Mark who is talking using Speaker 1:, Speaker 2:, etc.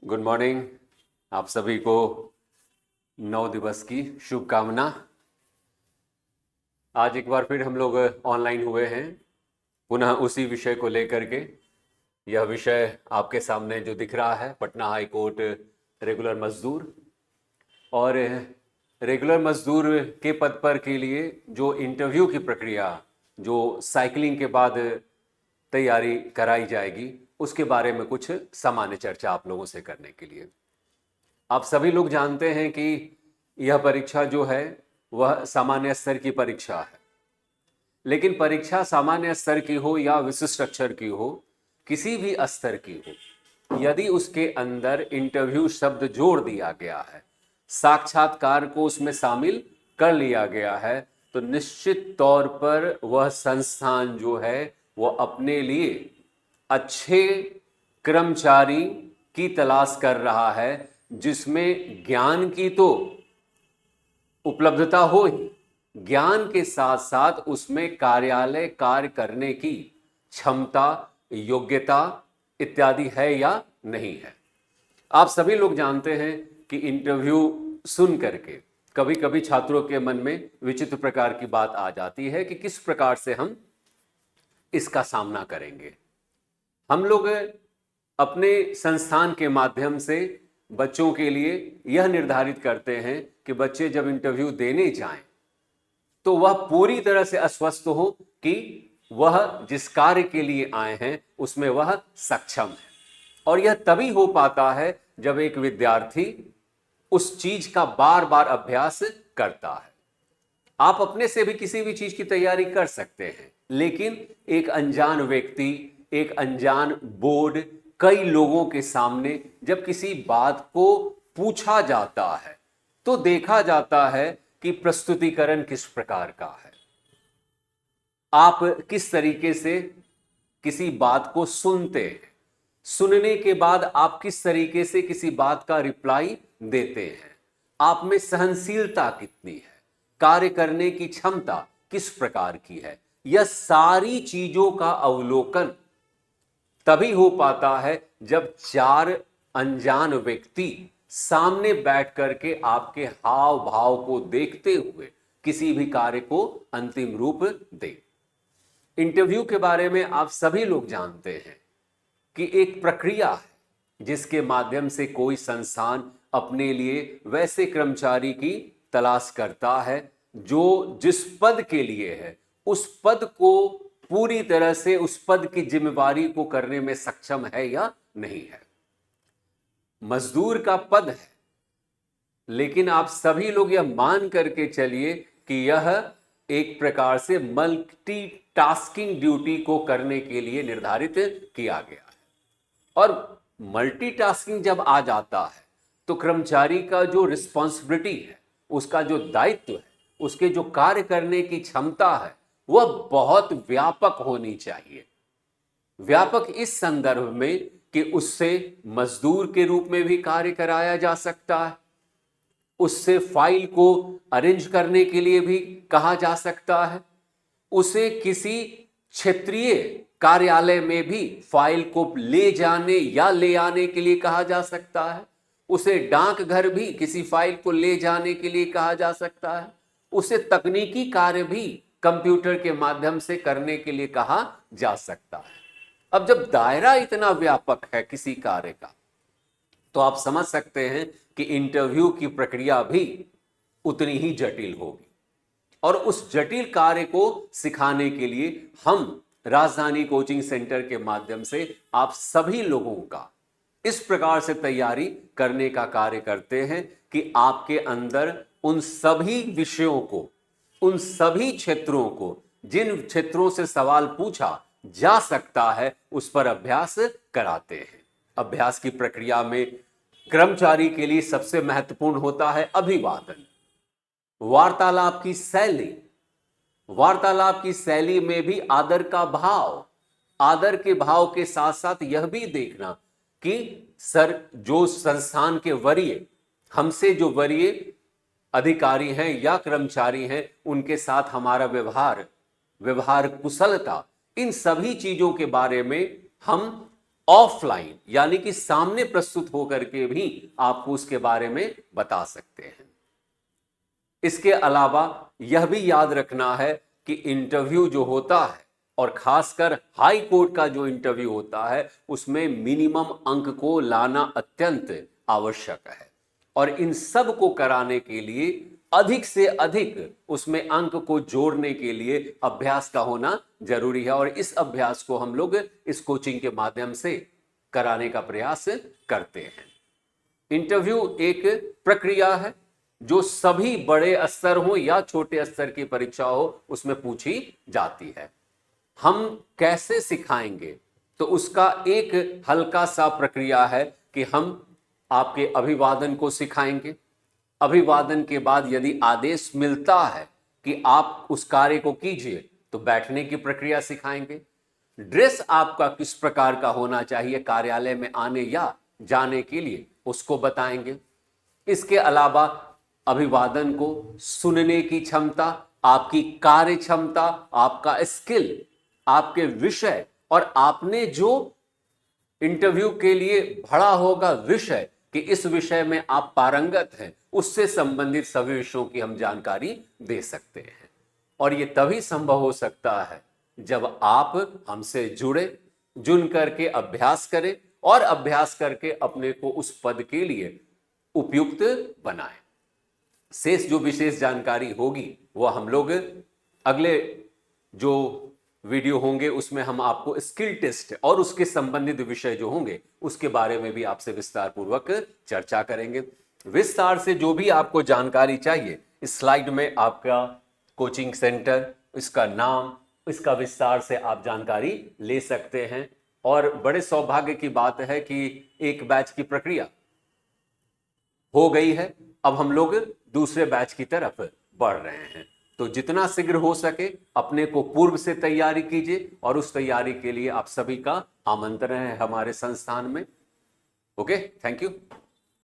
Speaker 1: Good morning. आप सभी को 9 दिवस की शुभकामना। आज एक बार फिर हम लोग ऑनलाइन हुए हैं, पुनः उसी विषय को लेकर के। यह विषय आपके सामने जो दिख रहा है, पटना हाई कोर्ट रेगुलर मजदूर। और रेगुलर मजदूर के पद पर के लिए जो इंटरव्यू की प्रक्रिया, जो साइकिलिंग के बाद तैयारी कराई जाएगी, उसके बारे में कुछ सामान्य चर्चा आप लोगों से करने के लिए। आप सभी लोग जानते हैं कि यह परीक्षा जो है वह सामान्य स्तर की परीक्षा है, लेकिन परीक्षा सामान्य स्तर की हो या विशिष्ट अक्षर की हो, किसी भी स्तर की हो, यदि उसके अंदर इंटरव्यू शब्द जोड़ दिया गया है, साक्षात्कार को उसमें शामिल कर लिया गया है, तो निश्चित तौर पर वह संस्थान जो है वह अपने लिए अच्छे कर्मचारी की तलाश कर रहा है, जिसमें ज्ञान की तो उपलब्धता हो ही, ज्ञान के साथ साथ उसमें कार्यालय कार्य करने की क्षमता, योग्यता इत्यादि है या नहीं है। आप सभी लोग जानते हैं कि इंटरव्यू सुन करके कभी कभी छात्रों के मन में विचित्र प्रकार की बात आ जाती है कि किस प्रकार से हम इसका सामना करेंगे। हम लोग अपने संस्थान के माध्यम से बच्चों के लिए यह निर्धारित करते हैं कि बच्चे जब इंटरव्यू देने जाएं तो वह पूरी तरह से आश्वस्त हो कि वह जिस कार्य के लिए आए हैं उसमें वह सक्षम है। और यह तभी हो पाता है जब एक विद्यार्थी उस चीज का बार बार अभ्यास करता है। आप अपने से भी किसी भी चीज की तैयारी कर सकते हैं, लेकिन एक अनजान व्यक्ति, एक अनजान बोर्ड, कई लोगों के सामने जब किसी बात को पूछा जाता है तो देखा जाता है कि प्रस्तुतिकरण किस प्रकार का है। आप किस तरीके से किसी बात को सुनते हैं, सुनने के बाद आप किस तरीके से किसी बात का रिप्लाई देते हैं, आप में सहनशीलता कितनी है, कार्य करने की क्षमता किस प्रकार की है, यह सारी चीजों का अवलोकन तभी हो पाता है जब चार अनजान व्यक्ति सामने बैठ करके आपके हाव भाव को देखते हुए किसी भी कार्य को अंतिम रूप दे। इंटरव्यू के बारे में आप सभी लोग जानते हैं कि एक प्रक्रिया है जिसके माध्यम से कोई संस्थान अपने लिए वैसे कर्मचारी की तलाश करता है जो जिस पद के लिए है उस पद को पूरी तरह से, उस पद की जिम्मेवारी को करने में सक्षम है या नहीं है। मजदूर का पद है, लेकिन आप सभी लोग यह मान करके चलिए कि यह एक प्रकार से मल्टीटास्किंग ड्यूटी को करने के लिए निर्धारित किया गया है। और मल्टीटास्किंग जब आ जाता है तो कर्मचारी का जो रिस्पॉन्सिबिलिटी है, उसका जो दायित्व है, उसके जो कार्य करने की क्षमता है, वह बहुत व्यापक होनी चाहिए। व्यापक इस संदर्भ में कि उससे मजदूर के रूप में भी कार्य कराया जा सकता है, उससे फाइल को अरेंज करने के लिए भी कहा जा सकता है, उसे किसी क्षेत्रीय कार्यालय में भी फाइल को ले जाने या ले आने के लिए कहा जा सकता है, उसे डाकघर भी किसी फाइल को ले जाने के लिए कहा जा सकता है, उसे तकनीकी कार्य भी कंप्यूटर के माध्यम से करने के लिए कहा जा सकता है। अब जब दायरा इतना व्यापक है किसी कार्य का, तो आप समझ सकते हैं कि इंटरव्यू की प्रक्रिया भी उतनी ही जटिल होगी। और उस जटिल कार्य को सिखाने के लिए हम राजधानी कोचिंग सेंटर के माध्यम से आप सभी लोगों का इस प्रकार से तैयारी करने का कार्य करते हैं कि आपके अंदर उन सभी विषयों को, उन सभी क्षेत्रों को, जिन क्षेत्रों से सवाल पूछा जा सकता है, उस पर अभ्यास कराते हैं। अभ्यास की प्रक्रिया में कर्मचारी के लिए सबसे महत्वपूर्ण होता है अभिवादन, वार्तालाप की शैली। वार्तालाप की शैली में भी आदर का भाव, आदर के भाव के साथ साथ यह भी देखना कि सर, जो संस्थान के वरीय, हमसे जो वरीय अधिकारी हैं या कर्मचारी हैं, उनके साथ हमारा व्यवहार, व्यवहार कुशलता, इन सभी चीजों के बारे में हम ऑफलाइन यानी कि सामने प्रस्तुत होकर के भी आपको उसके बारे में बता सकते हैं। इसके अलावा यह भी याद रखना है कि इंटरव्यू जो होता है और खासकर हाई कोर्ट का जो इंटरव्यू होता है उसमें मिनिमम अंक को लाना अत्यंत आवश्यक है और इन सब को कराने के लिए अधिक से अधिक उसमें अंक को जोड़ने के लिए अभ्यास का होना जरूरी है और इस अभ्यास को हम लोग इस कोचिंग के माध्यम से कराने का प्रयास करते हैं। इंटरव्यू एक प्रक्रिया है जो सभी बड़े स्तर हो या छोटे स्तर की परीक्षा हो उसमें पूछी जाती है। हम कैसे सिखाएंगे तो उसका एक हल्का सा प्रक्रिया है कि हम आपके अभिवादन को सिखाएंगे। अभिवादन के बाद यदि आदेश मिलता है कि आप उस कार्य को कीजिए तो बैठने की प्रक्रिया सिखाएंगे। ड्रेस आपका किस प्रकार का होना चाहिए कार्यालय में आने या जाने के लिए उसको बताएंगे। इसके अलावा अभिवादन को सुनने की क्षमता, आपकी कार्य क्षमता, आपका स्किल, आपके विषय और आपने जो इंटरव्यू के लिए भरा होगा विषय कि इस विषय में आप पारंगत हैं उससे संबंधित सभी विषयों की हम जानकारी दे सकते हैं। और ये तभी संभव हो सकता है जब आप हमसे जुड़ करके अभ्यास करें और अभ्यास करके अपने को उस पद के लिए उपयुक्त बनाएं। शेष जो विशेष जानकारी होगी वो हम लोग अगले जो वीडियो होंगे उसमें हम आपको स्किल टेस्ट और उसके संबंधित विषय जो होंगे उसके बारे में भी आपसे विस्तार पूर्वक चर्चा करेंगे। विस्तार से जो भी आपको जानकारी चाहिए इस स्लाइड में आपका कोचिंग सेंटर, इसका नाम, इसका विस्तार से आप जानकारी ले सकते हैं। और बड़े सौभाग्य की बात है कि एक बैच की प्रक्रिया हो गई है, अब हम लोग दूसरे बैच की तरफ बढ़ रहे हैं। तो जितना शीघ्र हो सके अपने को पूर्व से तैयारी कीजिए और उस तैयारी के लिए आप सभी का आमंत्रण है हमारे संस्थान में। Okay, thank you.